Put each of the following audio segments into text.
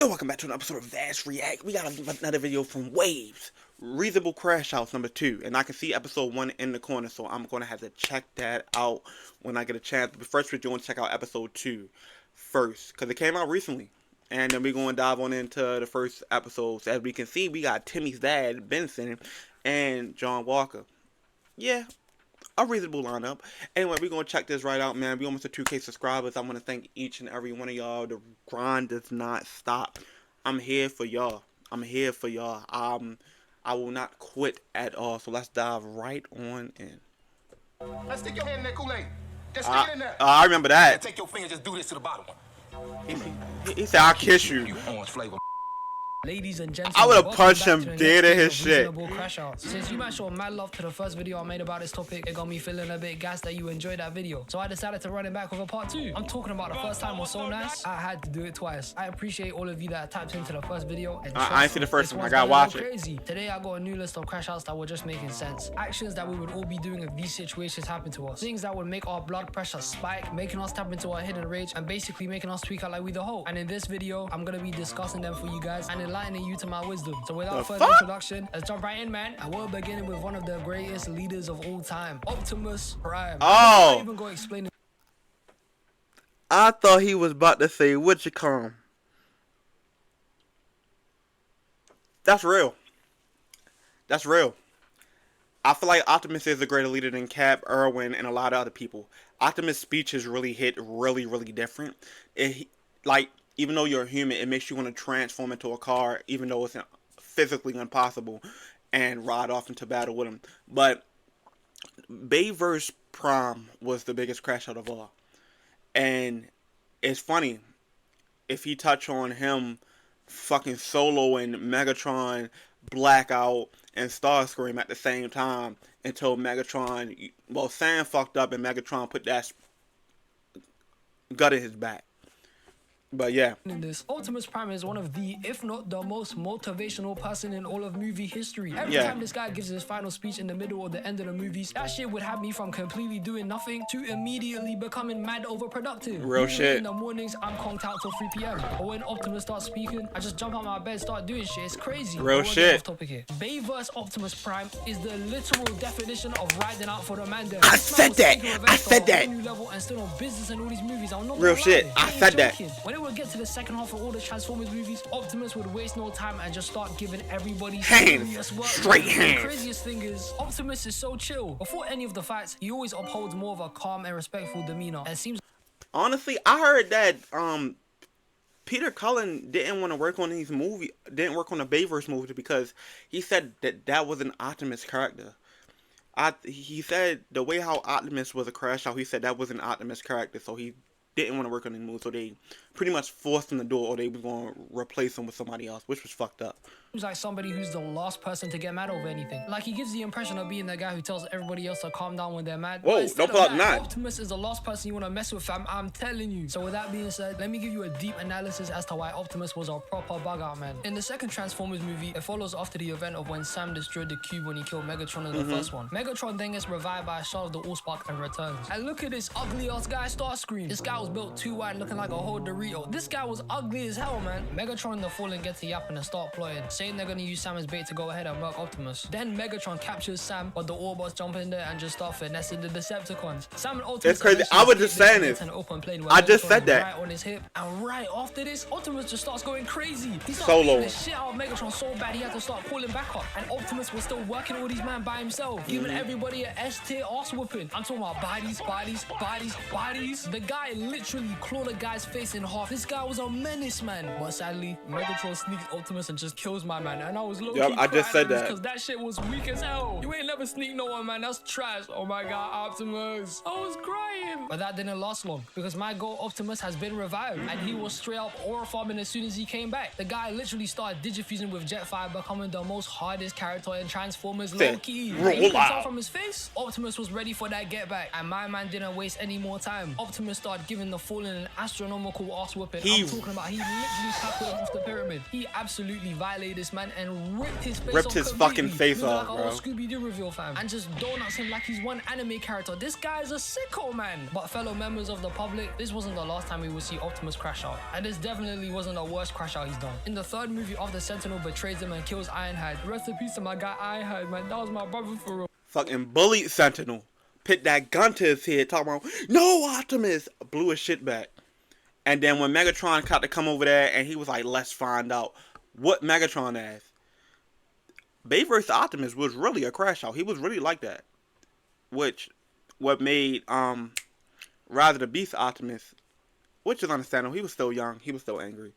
Welcome back to another episode of Vass React. We got another video from Waves. Reasonable Crashouts number 2. And I can see episode 1 in the corner, so I'm going to have to check that out when I get a chance. But first, we're going to check out episode 2 first, because it came out recently. And then we're going to dive on into the first episode. So as we can see, we got Timmy's dad, Benson, and John Walker. Yeah, a reasonable lineup. Anyway, we're going to check this right out, man. We almost at 2K subscribers. I want to thank each and every one of y'all. The grind does not stop. I'm here for y'all. I'm here for y'all. I will not quit at all. So let's dive right on in. Let's stick your hand in that Kool-Aid. Just stick it in there. I remember that. Take your finger, just do this to the bottom one. He said, I'll kiss you. You orange flavor. Ladies and gentlemen, I would have punched him dead in his shit. Crashouts. Since you might show mad love to the first video I made about this topic, it got me feeling a bit gassed that you enjoyed that video. So I decided to run it back with a part 2. I'm talking about the first time was so nice, I had to do it twice. I appreciate all of you that tapped into the first video. And I ain't see the first one. I gotta watch it. Crazy. Today I got a new list of crashouts that were just making sense. Actions that we would all be doing if these situations happen to us. Things that would make our blood pressure spike, making us tap into our hidden rage, and basically making us tweak out like we the whole. And in this video, I'm gonna be discussing them for you guys and enlightening you to my wisdom. So without further introduction, let's jump right in, man. And we're beginning with one of the greatest leaders of all time, Optimus Prime. Oh, I'm even going to explain it. I thought he was about to say what you come. That's real. That's real. I feel like Optimus is a greater leader than Cap, Irwin, and a lot of other people. Optimus' speech is really hit really different. Even though you're a human, it makes you want to transform into a car, even though it's physically impossible, and ride off into battle with him. But Bayverse Prime was the biggest crash out of all. And it's funny, if you touch on him fucking soloing Megatron, Blackout, and Starscream at the same time until Megatron, well, Sam fucked up and Megatron put that gut in his back. But yeah, in this, Optimus Prime is one of the, if not the most motivational person in all of movie history. Every time this guy gives his final speech in the middle or the end of the movies, that shit would have me from completely doing nothing to immediately becoming mad overproductive. Real shit. In the mornings, I'm conked out till 3 p.m. But when Optimus starts speaking, I just jump out my bed, start doing shit. It's crazy. Real shit. Off topic here. Bayverse Optimus Prime is the literal definition of riding out for the man. I said that. I said that. And still on business in all these movies. I'm not real shit. I said that. When it would get to the second half of all the Transformers movies, Optimus would waste no time and just start giving everybody hands, straight hands. The craziest thing is, Optimus is so chill. Before any of the fights, he always upholds more of a calm and respectful demeanor. And seems honestly, I heard that Peter Cullen didn't want to work on these movie, didn't work on the Bayverse movie because he said that was an Optimus character. He said the way how Optimus was a crash out, he said that was an Optimus character, so he didn't want to work on the movie, so they pretty much forced him to do it, or they were going to replace him with somebody else, which was fucked up. Seems like somebody who's the last person to get mad over anything. Like, he gives the impression of being the guy who tells everybody else to calm down when they're mad. Whoa, don't pull out that. Optimus is the last person you want to mess with, fam. I'm telling you. So with that being said, let me give you a deep analysis as to why Optimus was a proper bug out, man. In the second Transformers movie, it follows after the event of when Sam destroyed the cube when he killed Megatron in the first one. Megatron then gets revived by a shot of the Allspark and returns. And look at this ugly ass guy, Starscream. This guy was built too wide, looking like a whole Dorito. This guy was ugly as hell, man. Megatron and the Fallen get to yapping and start plotting, saying they're gonna use Sam as bait to go ahead and murk Optimus. Then Megatron captures Sam, but the Autobots jump in there and just start finessing the Decepticons. Sam and Optimus. It's crazy. I was just saying this. I just said that. Right on his hip, and right after this, Optimus just starts going crazy. He starts solo the shit out of Megatron so bad he had to start pulling back up. And Optimus was still working all these men by himself, giving everybody an S-tier ass whooping. I'm talking about bodies. The guy literally clawed a guy's face in half. This guy was a menace, man. But sadly, Megatron sneaks Optimus and just kills my man. And I was low-key I just said that. because that shit was weak as hell. You ain't never sneak no one, man. That's trash. Oh my god, Optimus. I was crying. But that didn't last long because my goal Optimus has been revived and he was straight up aura farming as soon as he came back. The guy literally started digifusing with Jetfire, becoming the most hardest character in Transformers low-key. You can tell from his face, Optimus was ready for that get back, and my man didn't waste any more time. Optimus started giving the Fallen an astronomical ass whooping. I'm talking about he literally tackled him off the pyramid. did. He absolutely violated this man and ripped his face Ripped off his completely. fucking face Looked off, like bro. a whole Scooby-Doo reveal, fam. And just donuts him like he's one anime character. This guy is a sicko, man. But fellow members of the public, this wasn't the last time we would see Optimus crash out. And this definitely wasn't the worst crash out he's done. In the third movie, after Sentinel betrays him and kills Ironhide, rest in peace to my guy Ironhide, man. That was my brother for real. Fucking bullied Sentinel. Put that gun to his head, talking about, no, Optimus! Blew his shit back. And then when Megatron got to come over there, and he was like, let's find out what Megatron asked. Bay vs. Optimus was really a crash out. He was really like that. Which, what made, Rise of the Beast Optimus, which is understandable. He was still young. He was still angry.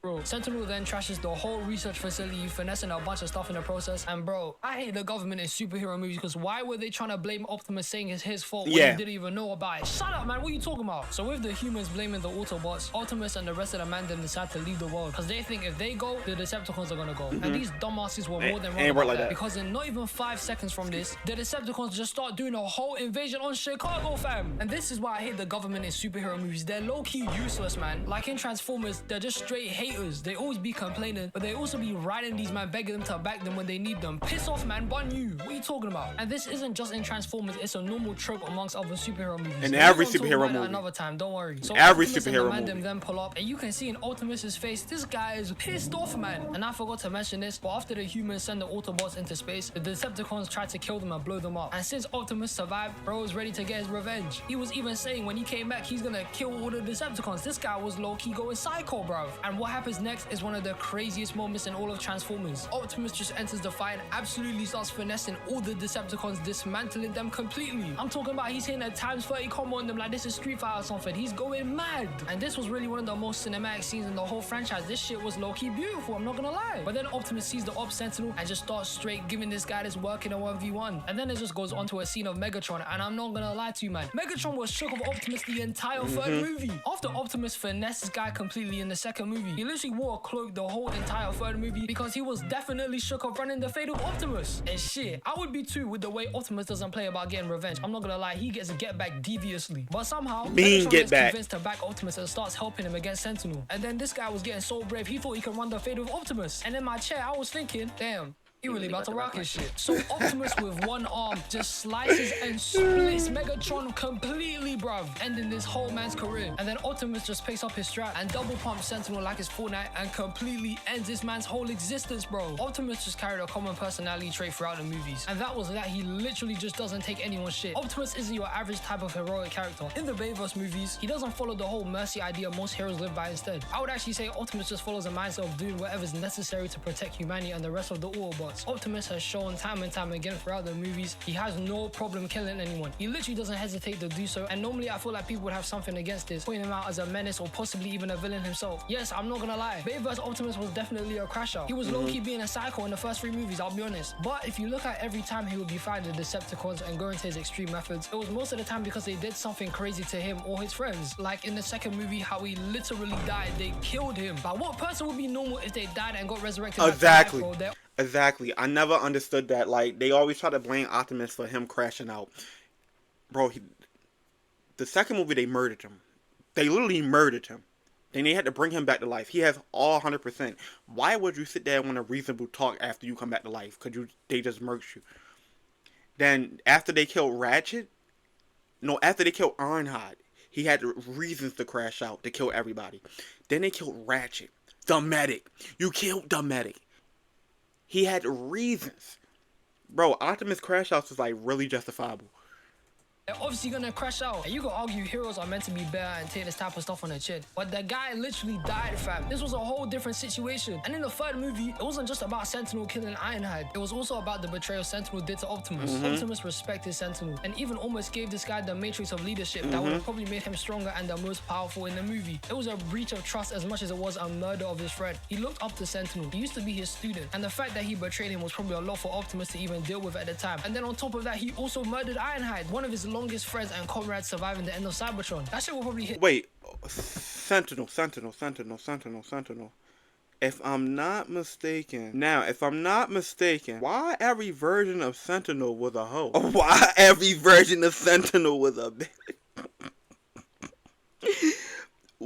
Bro, Sentinel then trashes the whole research facility, finessing a bunch of stuff in the process. And bro, I hate the government in superhero movies because why were they trying to blame Optimus saying it's his fault when he didn't even know about it? Shut up, man. What are you talking about? So with the humans blaming the Autobots, Optimus and the rest of the Mandem decide to leave the world because they think if they go, the Decepticons are gonna go. And these dumbasses were more than wrong about that because in not even 5 seconds from this, the Decepticons just start doing a whole invasion on Chicago, fam. And this is why I hate the government in superhero movies. They're low-key useless, man. Like in Transformers, they're just straight haters. They always be complaining, but they also be riding these man, begging them to back them when they need them. Piss off, man. Bun you. What are you talking about? And this isn't just in Transformers. It's a normal trope amongst other superhero movies. In every superhero movie. Another time, don't worry. So every Optimus superhero and the movie. then pull up, and you can see in Optimus's face, this guy is pissed off, man. And I forgot to mention this, but after the humans send the Autobots into space, the Decepticons try to kill them and blow them up. And since Optimus survived, bro is ready to get his revenge. He was even saying when he came back, he's gonna kill all the Decepticons. This guy was low-key going psycho, bro. And what happens next is one of the craziest moments in all of Transformers. Optimus just enters the fight and absolutely starts finessing all the Decepticons, dismantling them completely. I'm talking about he's hitting a times 30 combo on them like this is Street Fighter or something. He's going mad. And this was really one of the most cinematic scenes in the whole franchise. This shit was low-key beautiful, I'm not gonna lie. But then Optimus sees the Op Sentinel and just starts straight giving this guy this work in a 1v1. And then it just goes on to a scene of Megatron, and I'm not gonna lie to you, man. Megatron was shook of Optimus the entire third movie. After Optimus finessed this guy completely in the second movie, he literally wore a cloak the whole entire third movie because he was definitely shook of running the fate of Optimus. And shit, I would be too with the way Optimus doesn't play about getting revenge. I'm not gonna lie, he gets get back deviously. But somehow, Megatron gets convinced to back Optimus and starts helping him against Sentinel. And then this guy was getting so brave, he thought he could run the fate of Optimus. And in my chair, I was thinking, damn, he really about to rock his shit. So Optimus with one arm just slices and splits Megatron completely, bruv, ending this whole man's career. And then Optimus just picks up his strap and double pumps Sentinel like it's Fortnite and completely ends this man's whole existence, bro. Optimus just carried a common personality trait throughout the movies, and that was that he literally just doesn't take anyone's shit. Optimus isn't your average type of heroic character. In the Bayverse movies, he doesn't follow the whole mercy idea most heroes live by instead. I would actually say Optimus just follows a mindset of doing whatever's necessary to protect humanity and the rest of the Autobots. Optimus has shown time and time again throughout the movies he has no problem killing anyone. He literally doesn't hesitate to do so, and normally I feel like people would have something against this, pointing him out as a menace or possibly even a villain himself. Yes, I'm not gonna lie, Bayverse Optimus was definitely a crash out. He was low-key being a psycho in the first 3 movies, I'll be honest. But if you look at every time he would be fighting the Decepticons and going to his extreme methods, it was most of the time because they did something crazy to him or his friends. Like in the second movie, how he literally died, they killed him. But what person would be normal if they died and got resurrected? Exactly. Exactly. I never understood that. Like, they always try to blame Optimus for him crashing out. Bro, the second movie, they murdered him. They literally murdered him. Then they had to bring him back to life. He has all 100%. Why would you sit there and want a reasonable talk after you come back to life? Because they just murked you. Then, after they killed Ratchet, after they killed Ironhide, he had reasons to crash out, to kill everybody. Then they killed Ratchet. The medic. You killed the medic. He had reasons. Bro, Optimus crash outs is like really justifiable. They're obviously gonna crash out. And you can argue heroes are meant to be better and take this type of stuff on the chin. But the guy literally died, fam. This was a whole different situation. And in the third movie, it wasn't just about Sentinel killing Ironhide. It was also about the betrayal Sentinel did to Optimus. Optimus respected Sentinel and even almost gave this guy the matrix of leadership that would have probably made him stronger and the most powerful in the movie. It was a breach of trust as much as it was a murder of his friend. He looked up to Sentinel. He used to be his student. And the fact that he betrayed him was probably a lot for Optimus to even deal with at the time. And then on top of that, he also murdered Ironhide, one of his longest friends and comrades surviving the end of Cybertron. That shit will probably hit. Wait, Sentinel. If I'm not mistaken, why every version of Sentinel was a hoe? Why every version of Sentinel was a bitch?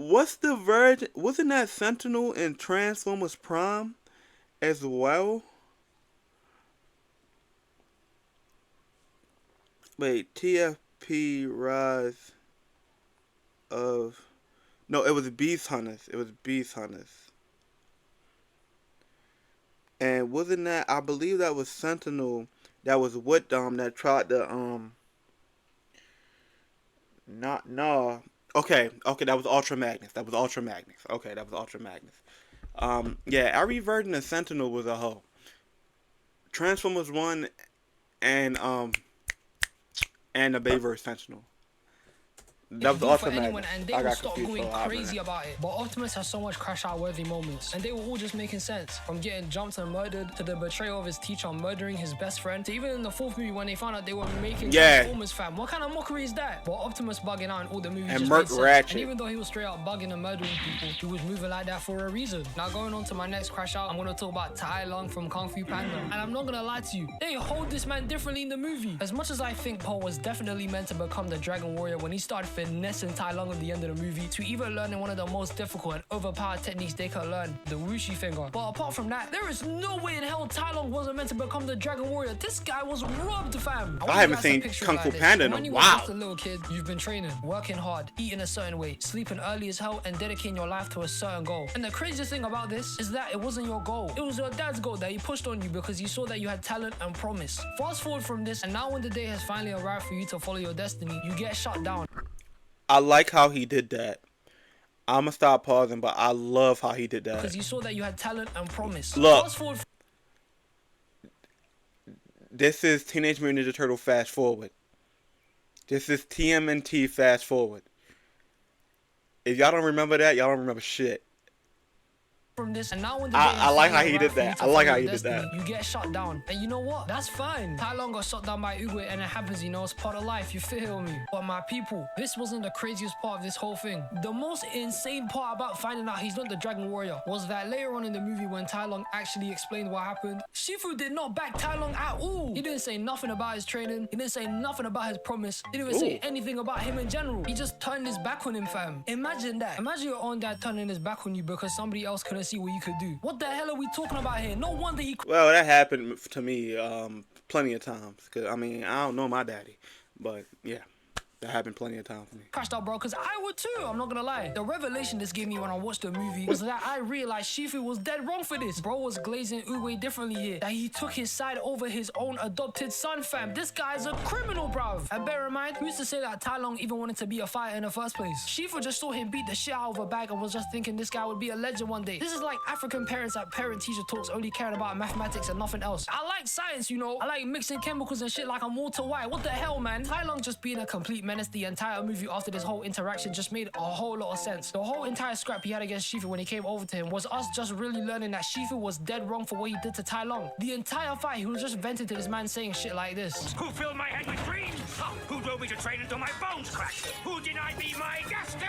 What's the virgin? Wasn't that Sentinel in Transformers Prime as well? Wait, TFP Rise of... No, it was Beast Hunters. It was Beast Hunters. And wasn't that... I believe that was Sentinel that was with them that tried to... Not... No. Okay, that was Ultra Magnus. Okay, that was Ultra Magnus. Yeah, every version of Sentinel was a hoe. Transformers 1 and the Bayverse Sentinel. That was do for Ultra anyone, Magnus. and they I will got stop confused going for a hot crazy minute. about it. But Optimus has so much crash out worthy moments, and they were all just making sense. From getting jumped and murdered, to the betrayal of his teacher murdering his best friend, to even in the fourth movie when they found out they were making Transformers, fam. What kind of mockery is that? But Optimus bugging out in all the movies And just Merc made sense. Ratchet. And even though he was straight up bugging and murdering people, he was moving like that for a reason. Now going on to my next crash out, I'm gonna talk about Tai Lung from Kung Fu Panda. And I'm not gonna lie to you, they hold this man differently in the movie. As much as I think Paul was definitely meant to become the Dragon Warrior when he started finessing Tai Lung at the end of the movie, to even learning one of the most difficult and overpowered techniques they could learn, the Wuxi finger. But apart from that, there is no way in hell Tai Lung wasn't meant to become the Dragon Warrior. This guy was robbed, fam. I haven't seen Kung Fu Panda in a When you were while. just a little kid, you've been training, working hard, eating a certain way, sleeping early as hell, and dedicating your life to a certain goal. And the craziest thing about this is that it wasn't your goal. It was your dad's goal that he pushed on you because he saw that you had talent and promise. Fast forward from this, and now when the day has finally arrived for you to follow your destiny, you get shut down. I like how he did that. I'm gonna stop pausing, but I love how he did that. Because you saw that you had talent and promise. Look. Fast forward. This is Teenage Mutant Ninja Turtle Fast Forward. This is TMNT Fast Forward. If y'all don't remember that, y'all don't remember shit. From this, and now when the I like how he did that. I like how he did that. You get shut down, and you know what? That's fine. Tai Lung got shut down by Oogway, and it happens. You know, it's part of life. You feel me? But my people, this wasn't the craziest part of this whole thing. The most insane part about finding out he's not the Dragon Warrior was that later on in the movie, when Tai Lung actually explained what happened, Shifu did not back Tai Lung at all. He didn't say nothing about his training. He didn't say nothing about his promise. He didn't even say anything about him in general. He just turned his back on him, fam. Imagine that. Imagine your own dad turning his back on you because somebody else couldn't see what you could do. What the hell are we talking about here? No wonder he... Well, that happened to me plenty of times. Cause I mean, I don't know my daddy, but yeah, that happened plenty of times for me. Crashed out, bro, because I would too. I'm not gonna lie. The revelation this gave me when I watched the movie was that I realized Shifu was dead wrong for this. Bro was glazing Oogway differently here. That he took his side over his own adopted son, fam. This guy's a criminal, bruv. And bear in mind, who's to say that Tai Lung even wanted to be a fighter in the first place? Shifu just saw him beat the shit out of a bag and was just thinking this guy would be a legend one day. This is like African parents at parent-teacher talks only caring about mathematics and nothing else. I like science, you know. I like mixing chemicals and shit like I'm Walter White. What the hell, man? Tai Lung just being a complete menace the entire movie after this whole interaction just made a whole lot of sense. The whole entire scrap he had against Shifu when he came over to him was us just really learning that Shifu was dead wrong for what he did to Tai Lung. The entire fight, he was just venting to this man saying shit like this. Who filled my head with dreams? Who drove me to train until my bones cracked? Who denied me my destiny?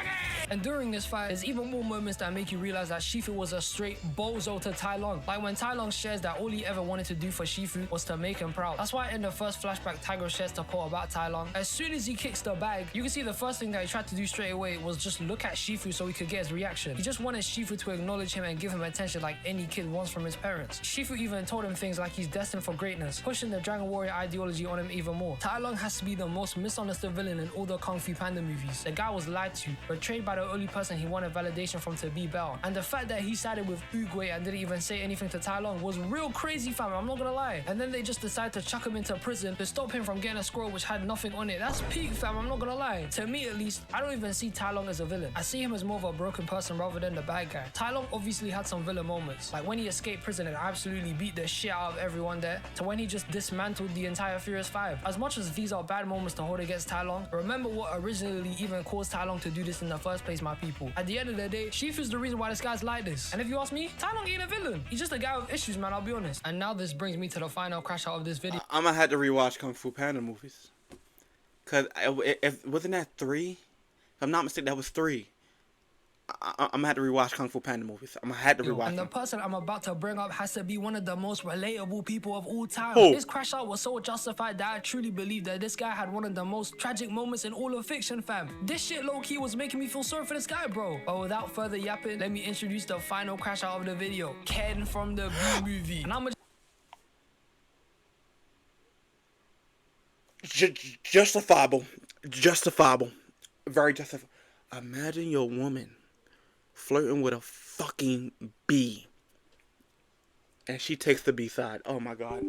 And during this fight, there's even more moments that make you realize that Shifu was a straight bozo to Tai Lung. Like when Tai Lung shares that all he ever wanted to do for Shifu was to make him proud. That's why in the first flashback Tiger shares to Paul about Tai Lung, as soon as he kicks the bag, you can see the first thing that he tried to do straight away was just look at Shifu so he could get his reaction. He just wanted Shifu to acknowledge him and give him attention like any kid wants from his parents. Shifu even told him things like he's destined for greatness, pushing the Dragon Warrior ideology on him even more. Tai Lung has to be the most misunderstood villain in all the Kung Fu Panda movies. The guy was lied to, betrayed by the only person he wanted validation from to be Bell. And the fact that he sided with Oogway and didn't even say anything to Tai Lung was real crazy, fam, I'm not gonna lie. And then they just decided to chuck him into prison to stop him from getting a scroll which had nothing on it. That's peak, fam, I'm not gonna lie. To me at least, I don't even see Tai Lung as a villain. I see him as more of a broken person rather than the bad guy. Tai Lung obviously had some villain moments, like when he escaped prison and absolutely beat the shit out of everyone there, to when he just dismantled the entire Furious 5. As much as these are bad moments to hold against Tai Lung, remember what originally even caused Tai Lung to do this in the first place, my people. At the end of the day, Shifu's the reason why this guy's like this. And if you ask me, Tai Lung ain't a villain. He's just a guy with issues, man, I'll be honest. And now this brings me to the final crash out of this video. I'm gonna have to rewatch Kung Fu Panda movies. Cause if wasn't that 3? If I'm not mistaken, that was 3. I'm gonna have to rewatch Kung Fu Panda movies. I'm gonna have to rewatch And the them. person I'm about to bring up has to be one of the most relatable people of all time. Who? His crash out was so justified that I truly believe that this guy had one of the most tragic moments in all of fiction, fam. This shit low-key was making me feel sorry for this guy, bro. But without further yapping, let me introduce the final crash out of the video, Ken from the B movie. And I'm Justifiable. Justifiable. Very justifiable. Imagine your woman flirting with a fucking bee. And she takes the B side. Oh my god.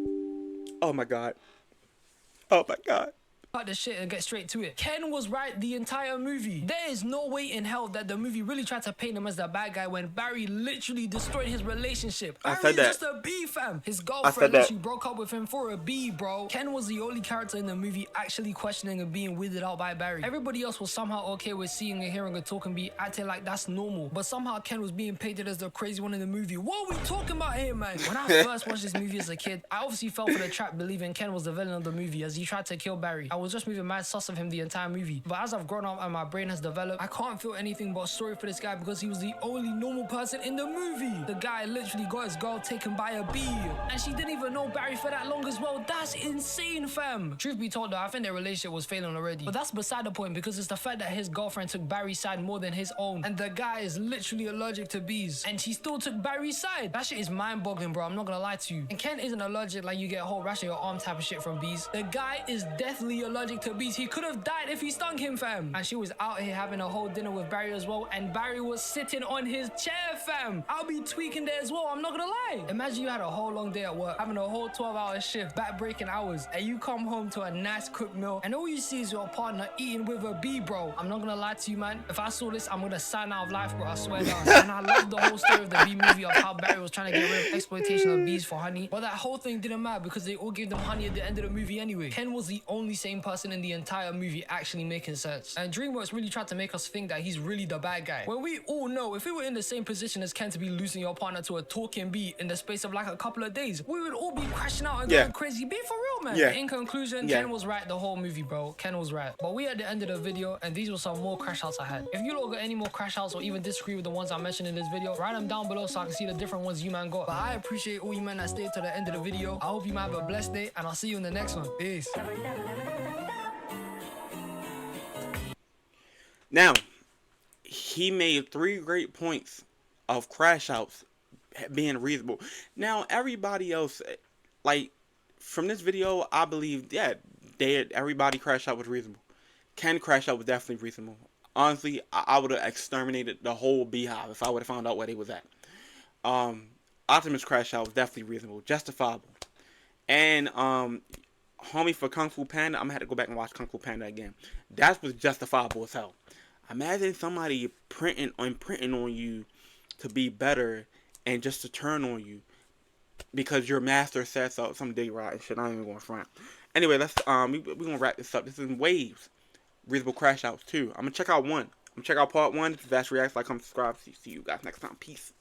Oh my god. Oh my god. cut the shit and get straight to it. Ken was right the entire movie. There is no way in hell that the movie really tried to paint him as the bad guy when Barry literally destroyed his relationship. I Barry's said that. just a B, fam. His said girlfriend that. literally broke up with him for a B, bro. Ken was the only character in the movie actually questioning and being weirded out by Barry. Everybody else was somehow okay with seeing and hearing a talk and be acting like that's normal. But somehow Ken was being painted as the crazy one in the movie. What are we talking about here, man? When I first watched this movie as a kid, I obviously fell for the trap believing Ken was the villain of the movie as he tried to kill Barry. I was just moving mad sus of him the entire movie. But as I've grown up and my brain has developed, I can't feel anything but sorry for this guy because he was the only normal person in the movie. The guy literally got his girl taken by a bee. And she didn't even know Barry for that long as well. That's insane, fam. Truth be told though, I think their relationship was failing already. But that's beside the point because it's the fact that his girlfriend took Barry's side more than his own. And the guy is literally allergic to bees. And she still took Barry's side. That shit is mind-boggling, bro. I'm not gonna lie to you. And Ken isn't allergic like you get a whole rash of your arm type of shit from bees. The guy is deathly allergic to bees. He could have died if he stung him, fam. And she was out here having a whole dinner with Barry as well. And Barry was sitting on his chair, fam. I'll be tweaking there as well. I'm not gonna lie. Imagine you had a whole long day at work, having a whole 12-hour shift, back-breaking hours, and you come home to a nice cooked meal, and all you see is your partner eating with a bee, bro. I'm not gonna lie to you, man. If I saw this, I'm gonna sign out of life, bro. I swear down. And I love the whole story of the bee movie of how Barry was trying to get rid of exploitation of bees for honey. But that whole thing didn't matter because they all gave them honey at the end of the movie anyway. Ken was the only sane person in the entire movie actually making sense. And DreamWorks really tried to make us think that he's really the bad guy. When we all know if we were in the same position as Ken to be losing your partner to a talking bee in the space of like a couple of days, we would all be crashing out and going crazy. Be for real, man. Yeah. In conclusion, Ken was right the whole movie, bro. Ken was right. But we at the end of the video, and these were some more crash outs I had. If you lot got any more crash outs or even disagree with the ones I mentioned in this video, write them down below so I can see the different ones you man got. But I appreciate all you man that stayed to the end of the video. I hope you man have a blessed day, and I'll see you in the next one. Peace. Now, he made 3 great points of crash outs being reasonable. Now, everybody else, like, from this video, I believe, yeah, everybody crash out was reasonable. Ken crash out was definitely reasonable. Honestly, I would have exterminated the whole beehive if I would have found out where they was at. Optimus crash out was definitely reasonable, justifiable. And, homie, for Kung Fu Panda, I'm gonna have to go back and watch Kung Fu Panda again. That was justifiable as hell. Imagine somebody printing on you to be better and just to turn on you because your master said so. Some dig right and shit. I'm not even going front. Anyway, let's we gonna wrap this up. This is in waves. Reasonable crash outs too. I'm gonna check out one. I'm gonna check out part 1. Vass reacts. Like, comment, subscribe. See you guys next time. Peace.